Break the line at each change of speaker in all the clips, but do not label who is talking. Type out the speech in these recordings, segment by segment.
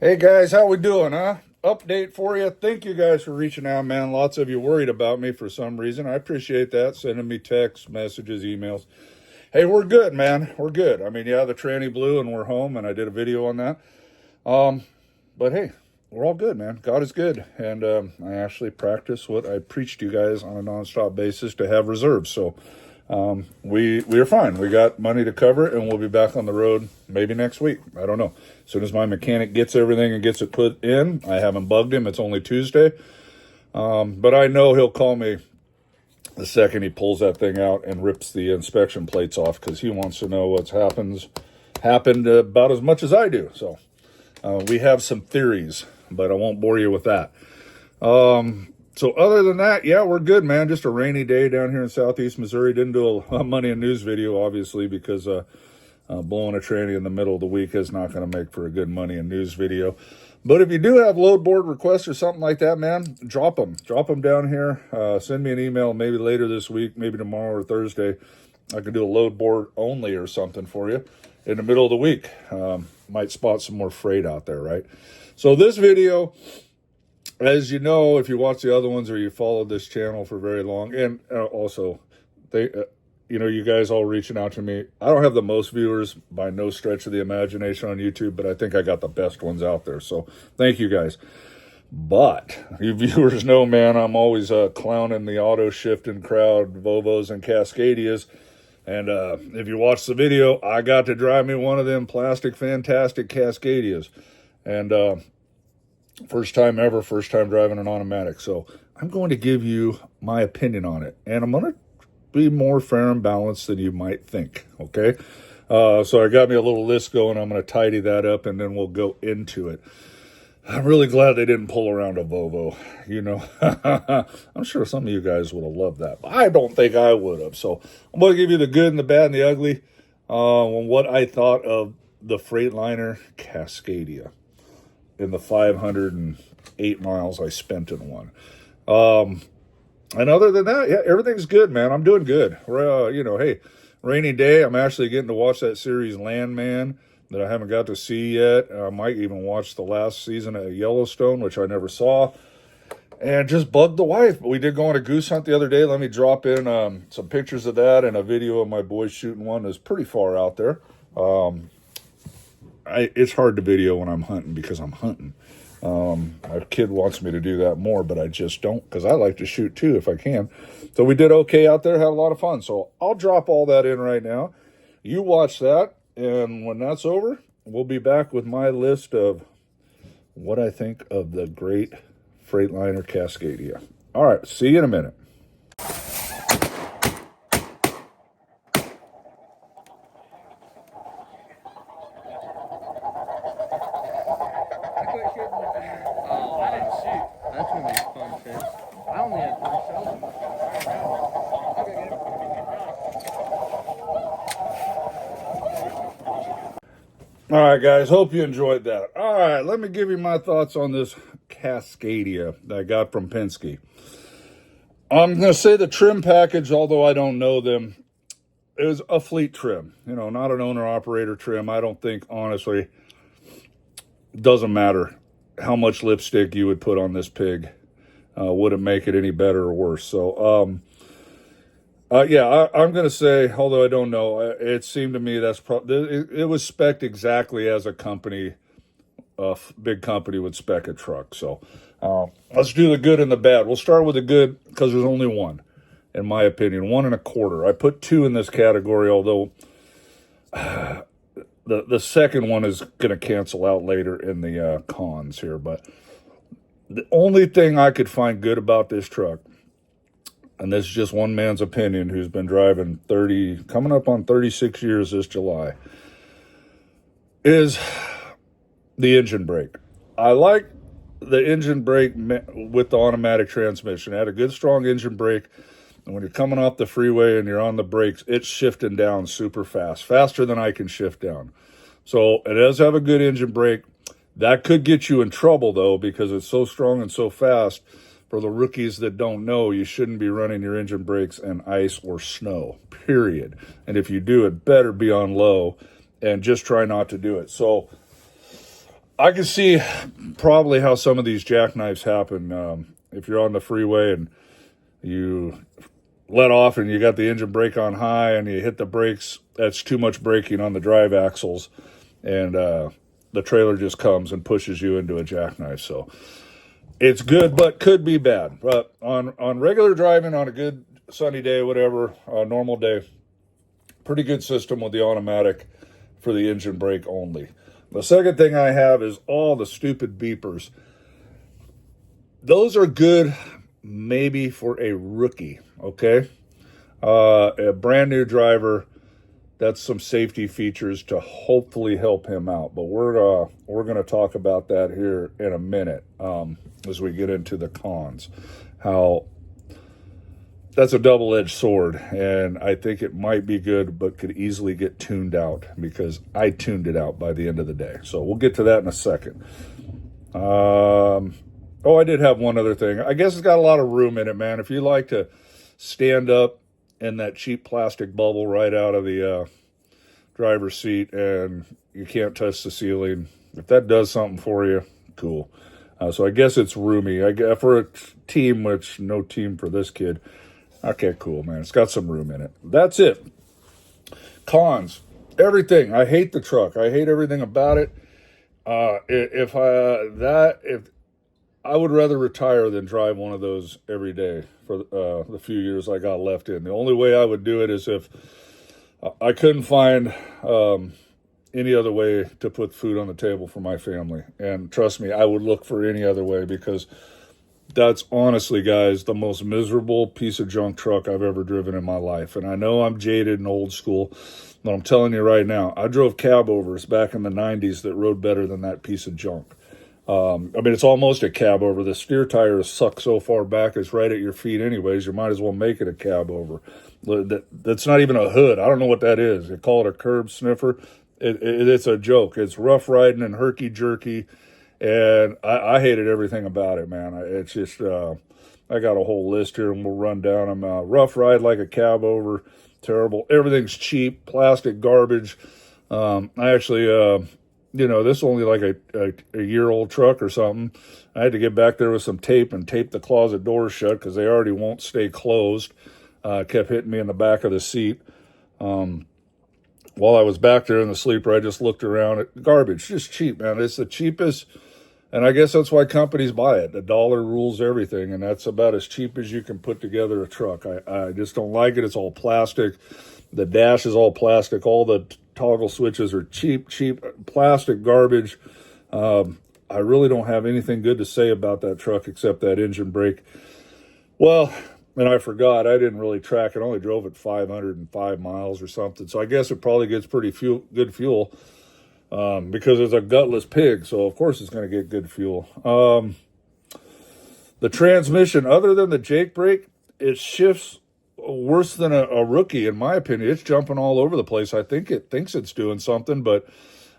Hey guys, how we doing, huh? Update for you. Thank you guys for reaching out, man. Lots of you worried about me for some reason. I appreciate that. Sending me texts, messages, emails. Hey, we're good, man. We're good. I mean, yeah, the tranny blew and we're home, and I did a video on that. Um, but hey, we're all good, man. God is good, and I actually practice what I preach to you guys on a nonstop basis to have reserves. So we are fine. We got money to cover it, and we'll be back on the road maybe next week. I don't know. As soon as my mechanic gets everything and gets it put in, I haven't bugged him. It's only Tuesday, but I know he'll call me the second he pulls that thing out and rips the inspection plates off because he wants to know what's happened about as much as I do. So we have some theories, but I won't bore you with that. So other than that, yeah, we're good, man. Just a rainy day down here in southeast Missouri. Didn't do a lot of money in news video, obviously, because blowing a tranny in the middle of the week is not going to make for a good money in news video. But if you do have load board requests or something like that, man, drop them. Drop them down here. Send me an email maybe later this week, maybe tomorrow or Thursday. I can do a load board only or something for you in the middle of the week. Might spot some more freight out there, right? So this video, as you know, if you watch the other ones or you followed this channel for very long, and also, you guys all reaching out to me. I don't have the most viewers by no stretch of the imagination on YouTube, but I think I got the best ones out there. So thank you guys. But you viewers know, man, I'm always clowning the auto shifting crowd, Volvos and Cascadias. And if you watch the video, I got to drive me one of them plastic fantastic Cascadias. And first time ever, first time driving an automatic. So I'm going to give you my opinion on it. And I'm going to be more fair and balanced than you might think, okay? So I got me a little list going. I'm going to tidy that up, and then we'll go into it. I'm really glad they didn't pull around a Volvo. You know, I'm sure some of you guys would have loved that. But I don't think I would have. So I'm going to give you the good and the bad and the ugly on what I thought of the Freightliner Cascadia in the 508 miles I spent in one. And other than that, yeah, everything's good, man. I'm doing good. Hey, rainy day. I'm actually getting to watch that series Landman that I haven't got to see yet. I might even watch the last season of Yellowstone, which I never saw. And just bugged the wife. But we did go on a goose hunt the other day. Let me drop in some pictures of that and a video of my boys shooting one that's pretty far out there. It's hard to video when I'm hunting because I'm hunting. My kid wants me to do that more, but I just don't because I like to shoot too if I can. So we did okay out there, had a lot of fun. So I'll drop all that in right now. You watch that, and when that's over, we'll be back with my list of what I think of the great Freightliner Cascadia. All right, see you in a minute. All right, guys, hope you enjoyed that. All right, let me give you my thoughts on this Cascadia that I got from Penske. I'm going to say the trim package, although I don't know them, is a fleet trim. You know, not an owner-operator trim. I don't think, honestly, it doesn't matter how much lipstick you would put on this pig. Wouldn't make it any better or worse. So, I'm going to say, although I don't know, it seemed to me it was spec'd exactly as a company, big company would spec a truck. So let's do the good and the bad. We'll start with the good because there's only one, in my opinion, 1.25. I put 2 in this category, although the second one is going to cancel out later in the cons here. But the only thing I could find good about this truck, and this is just one man's opinion who's been driving coming up on 36 years this July, is the engine brake. I like the engine brake with the automatic transmission. It had a good, strong engine brake. And when you're coming off the freeway and you're on the brakes, it's shifting down super fast, faster than I can shift down. So it does have a good engine brake. That could get you in trouble, though, because it's so strong and so fast. For the rookies that don't know, you shouldn't be running your engine brakes in ice or snow, period. And if you do, it better be on low and just try not to do it. So I can see probably how some of these jackknives happen. If you're on the freeway and you let off and you got the engine brake on high and you hit the brakes, that's too much braking on the drive axles, and the trailer just comes and pushes you into a jackknife. So it's good, but could be bad. But on regular driving, on a good sunny day, whatever, normal day, pretty good system with the automatic for the engine brake only. The second thing I have is all the stupid beepers. Those are good maybe for a rookie, okay? A brand new driver, that's some safety features to hopefully help him out. But we're going to talk about that here in a minute as we get into the cons. How that's a double-edged sword, and I think it might be good, but could easily get tuned out, because I tuned it out by the end of the day. So we'll get to that in a second. I did have one other thing. I guess it's got a lot of room in it, man. If you like to stand up in that cheap plastic bubble right out of the driver's seat and you can't touch the ceiling, if that does something for you, cool. So I guess it's roomy. I guess for a team, which no team for this kid. Okay, cool, man. It's got some room in it. That's it. Cons. Everything. I hate the truck. I hate everything about it. If I would rather retire than drive one of those every day for the few years I got left in. The only way I would do it is if I couldn't find any other way to put food on the table for my family. And trust me, I would look for any other way, because that's honestly, guys, the most miserable piece of junk truck I've ever driven in my life. And I know I'm jaded and old school, but I'm telling you right now, I drove cab overs back in the 90s that rode better than that piece of junk. It's almost a cab over. The steer tire is sucked so far back, it's right at your feet anyways. You might as well make it a cab over. That's not even a hood. I don't know what that is. They call it a curb sniffer. It's a joke. It's rough riding and herky-jerky. And I hated everything about it, man. It's just, I got a whole list here, and we'll run down them. Rough ride like a cab over, terrible. Everything's cheap, plastic garbage. I actually, this is only like a year-old truck or something. I had to get back there with some tape and tape the closet doors shut, because they already won't stay closed. Kept hitting me in the back of the seat. While I was back there in the sleeper, I just looked around at garbage. Just cheap, man. It's the cheapest. And I guess that's why companies buy it. The dollar rules everything, and that's about as cheap as you can put together a truck. I just don't like it. It's all plastic. The dash is all plastic. All the toggle switches are cheap plastic garbage. I really don't have anything good to say about that truck except that engine brake. Well, and I forgot, I didn't really track it. I only drove it 505 miles or something. So I guess it probably gets pretty good fuel. Because it's a gutless pig, so of course it's going to get good fuel. The transmission, other than the Jake brake, it shifts worse than a rookie, in my opinion. It's jumping all over the place. I think it thinks it's doing something, but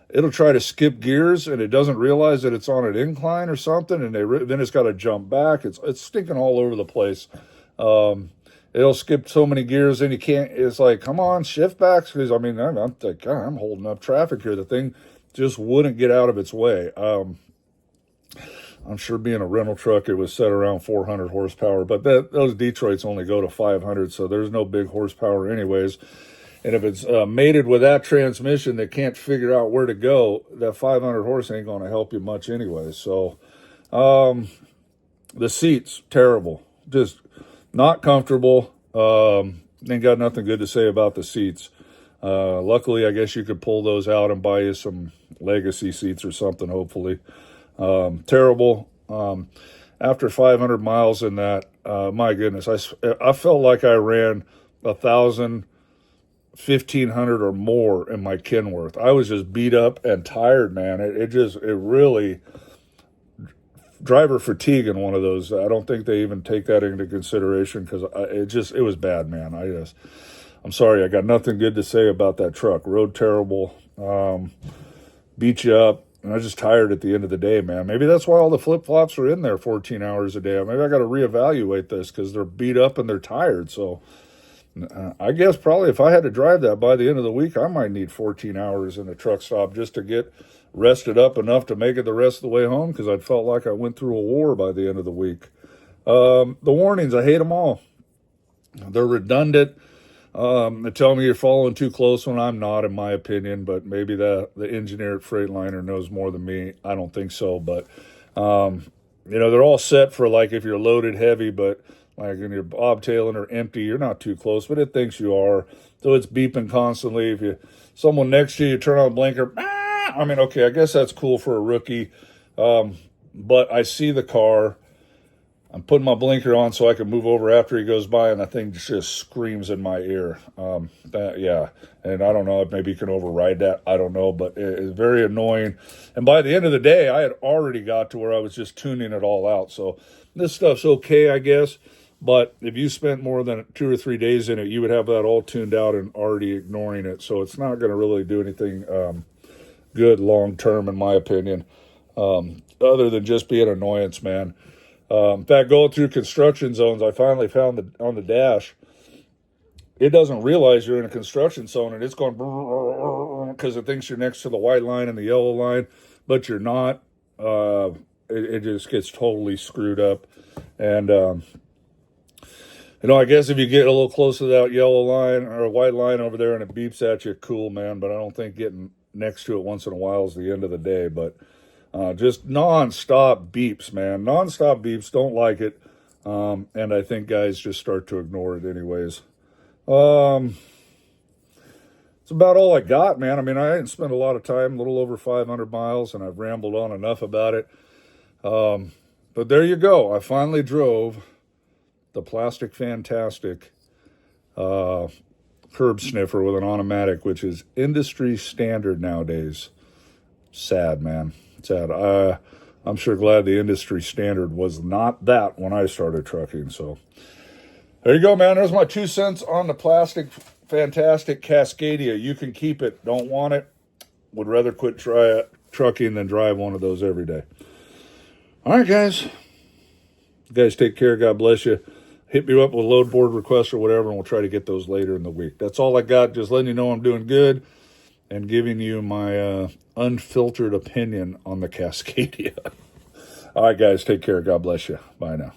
it'll try to skip gears, and it doesn't realize that it's on an incline or something, and then it's got to jump back. It's stinking all over the place. It'll skip so many gears, and you can't. It's like, come on, shift back, because I'm like, God, I'm holding up traffic here. The thing just wouldn't get out of its way. I'm sure being a rental truck, it was set around 400 horsepower, but those Detroits only go to 500, so there's no big horsepower anyways. And if it's mated with that transmission that can't figure out where to go, that 500 horse ain't going to help you much anyway. So the seats, terrible. Just not comfortable. Ain't got nothing good to say about the seats. Luckily, I guess you could pull those out and buy you some legacy seats or something, hopefully. Terrible. After 500 miles in that, my goodness, I felt like I ran 1,000, 1,500 or more in my Kenworth. I was just beat up and tired, man. It really, driver fatigue in one of those. I don't think they even take that into consideration, because it was bad, man. I'm sorry, I got nothing good to say about that truck. Rode terrible, beat you up, and I was just tired at the end of the day, man. Maybe that's why all the flip-flops are in there 14 hours a day. Maybe I got to reevaluate this, because they're beat up and they're tired. So I guess probably if I had to drive that by the end of the week, I might need 14 hours in a truck stop just to get rested up enough to make it the rest of the way home, because I felt like I went through a war by the end of the week. The warnings, I hate them all. They're redundant. They tell me you're following too close when I'm not, in my opinion, but maybe the engineer at Freightliner knows more than me. I don't think so, but they're all set for like if you're loaded heavy, but like when you're bobtailing or empty, you're not too close, but it thinks you are. So it's beeping constantly. If someone next to you, turn on the blinker, okay, I guess that's cool for a rookie. But I see the car. I'm putting my blinker on so I can move over after he goes by, and that thing just screams in my ear. Yeah, and I don't know if maybe you can override that. I don't know, but it's very annoying. And by the end of the day, I had already got to where I was just tuning it all out. So this stuff's okay, I guess. But if you spent more than 2 or 3 days in it, you would have that all tuned out and already ignoring it. So it's not going to really do anything good long term, in my opinion, other than just be an annoyance, man. In fact, going through construction zones, I finally found on the dash, it doesn't realize you're in a construction zone, and it's going because it thinks you're next to the white line and the yellow line, but you're not. It just gets totally screwed up. And, I guess if you get a little close to that yellow line or white line over there and it beeps at you, cool, man. But I don't think getting next to it once in a while is the end of the day. But just non-stop beeps, man. Non-stop beeps, don't like it. And I think guys just start to ignore it anyways. It's about all I got, man. I mean, I didn't spend a lot of time, a little over 500 miles, and I've rambled on enough about it. But there you go. I finally drove the Plastic Fantastic curb sniffer with an automatic, which is industry standard nowadays. Sad, man. Sad. I'm sure glad the industry standard was not that when I started trucking. So there you go, man. There's my 2 cents on the Plastic Fantastic Cascadia. You can keep it. Don't want it. Would rather quit trucking than drive one of those every day. All right, guys. You guys take care. God bless you. Hit me up with load board requests or whatever, and we'll try to get those later in the week. That's all I got. Just letting you know I'm doing good and giving you my unfiltered opinion on the Cascadia. All right, guys, take care. God bless you. Bye now.